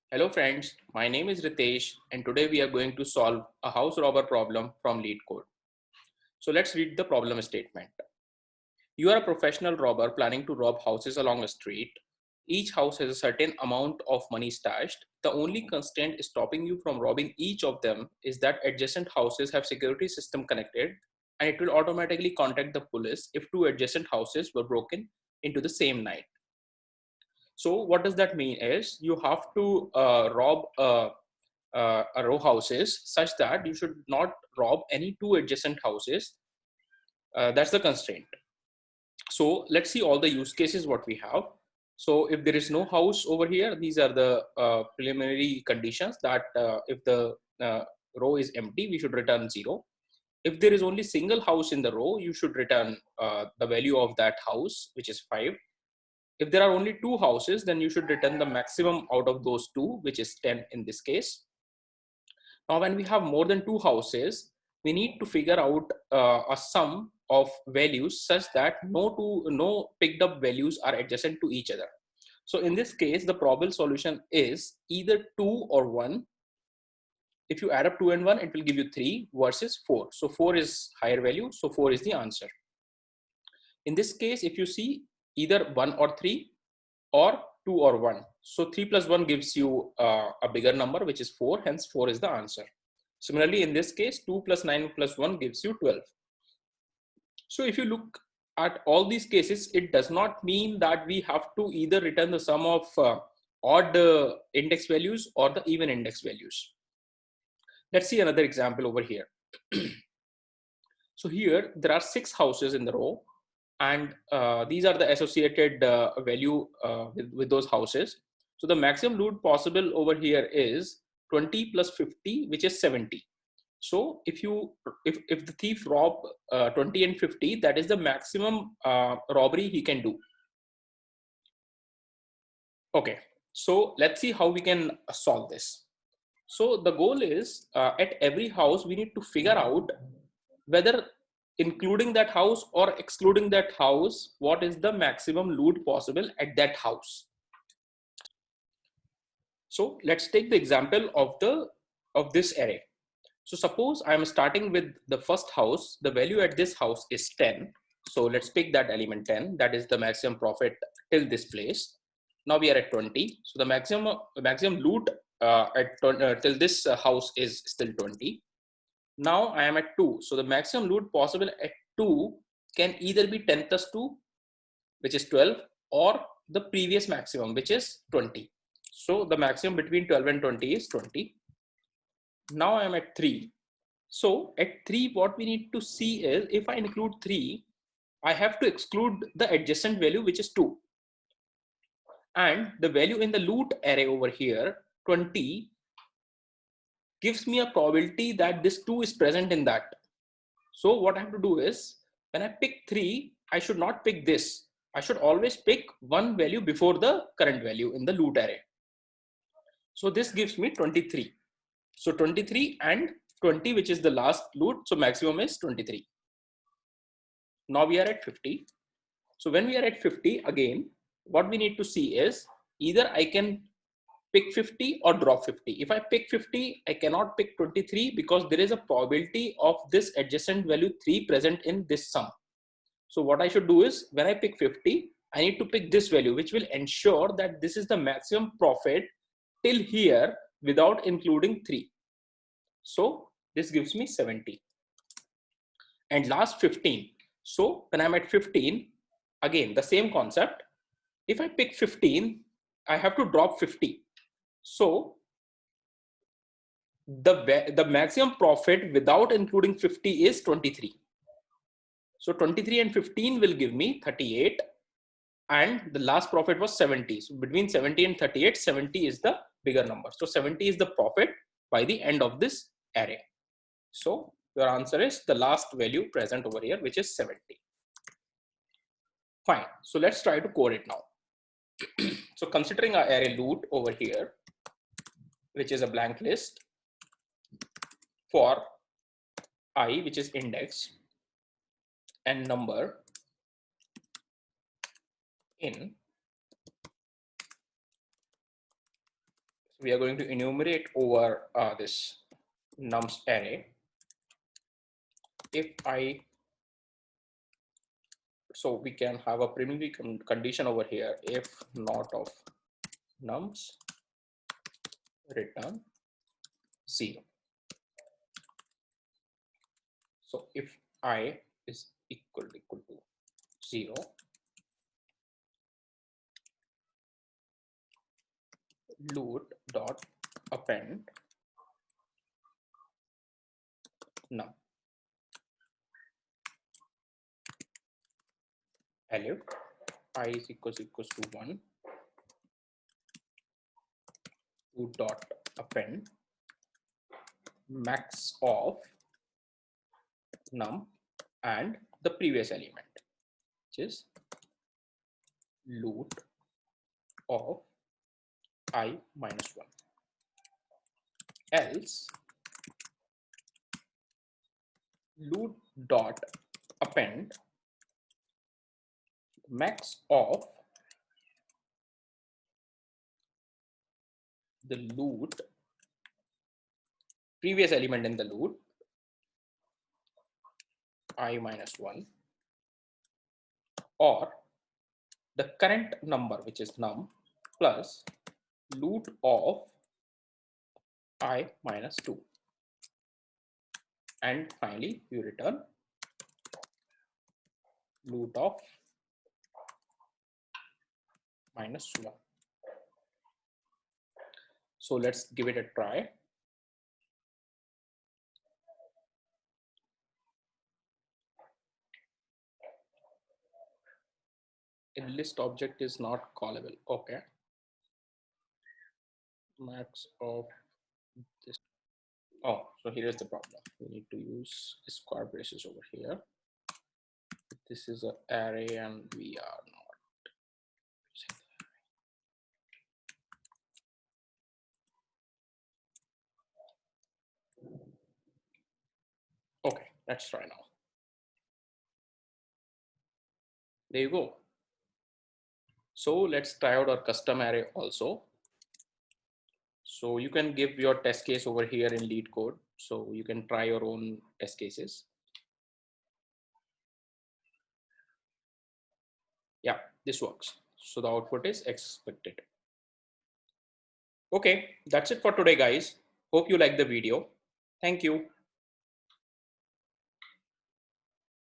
Hello friends, my name is Ritesh and today we are going to solve a house robber problem from Leetcode. So let's read the problem statement. You are a professional robber planning to rob houses along a street. Each house has a certain amount of money stashed. The only constraint stopping you from robbing each of them is that adjacent houses have security system connected and it will automatically contact the police if two adjacent houses were broken into the same night. So what does that mean is you have to rob row houses such that you should not rob any two adjacent houses. That's the constraint. So let's see all the use cases what we have. So if there is no house over here, these are the preliminary conditions that if the row is empty, we should return 0. If there is only single house in the row, you should return the value of that house, which is 5. If there are only two houses, then you should return the maximum out of those two, which is 10 in this case. Now, when we have more than two houses, we need to figure out a sum of values such that no picked up values are adjacent to each other. So in this case, the probable solution is either 2 or 1. If you add up 2 and 1, it will give you 3 versus 4. So 4 is higher value, so 4 is the answer. In this case, if you see either 1 or 3 or 2 or 1. So 3 plus 1 gives you a bigger number, which is 4. Hence 4 is the answer. Similarly, in this case, 2 plus 9 plus 1 gives you 12. So if you look at all these cases, it does not mean that we have to either return the sum of odd index values or the even index values. Let's see another example over here. So here there are 6 houses in the row, and these are the associated value with those houses. So the maximum loot possible over here is 20 plus 50, which is 70. So if the thief rob 20 and 50, that is the maximum robbery he can do. Okay, so let's see how we can solve this. So the goal is at every house we need to figure out whether including that house or excluding that house, what is the maximum loot possible at that house. So let's take the example of this array. So suppose I'm starting with the first house, the value at this house is 10. So let's pick that element 10, that is the maximum profit till this place. Now we are at 20. So the maximum loot till this house is still 20. Now I am at 2. So the maximum loot possible at 2 can either be 10 plus 2, which is 12, or the previous maximum, which is 20. So the maximum between 12 and 20 is 20. Now I am at 3. So at 3, what we need to see is if I include 3, I have to exclude the adjacent value, which is 2. And the value in the loot array over here, 20, gives me a probability that this 2 is present in that. So what I have to do is, when I pick 3, I should not pick this. I should always pick one value before the current value in the loot array. So this gives me 23. So 23 and 20, which is the last loot. So maximum is 23. Now we are at 50. So when we are at 50, again, what we need to see is either I can pick 50 or drop 50. If I pick 50, I cannot pick 23 because there is a probability of this adjacent value 3 present in this sum. So what I should do is when I pick 50, I need to pick this value, which will ensure that this is the maximum profit till here without including 3. So this gives me 70. And last 15. So when I'm at 15, again, the same concept. If I pick 15, I have to drop 50. So the maximum profit without including 50 is 23. So 23 and 15 will give me 38. And the last profit was 70. So between 70 and 38, 70 is the bigger number. So 70 is the profit by the end of this array. So your answer is the last value present over here, which is 70. Fine. So let's try to code it now. So considering our array loot over here, which is a blank list for I, which is index, and number in We are going to enumerate over this nums array. If I, so we can have a preliminary condition over here. If not of nums, return 0. So if I is equal to 0, loot dot append num. Elif I is equals to 1, loot dot append max of num and the previous element, which is loot of I minus 1. Else loot dot append max of the loot previous element in the loot I minus 1, or the current number, which is num, plus loot of I minus 2. And finally, you return loot of minus 1. So let's give it a try. A list object is not callable. Okay. Max of this. Oh, so here is the problem. We need to use square braces over here. This is an array and we are not using the array. Okay, let's try now. There you go. So let's try out our custom array also. So you can give your test case over here in Leetcode. So you can try your own test cases. Yeah, this works. So the output is expected. Okay, that's it for today, guys. Hope you like the video. Thank you.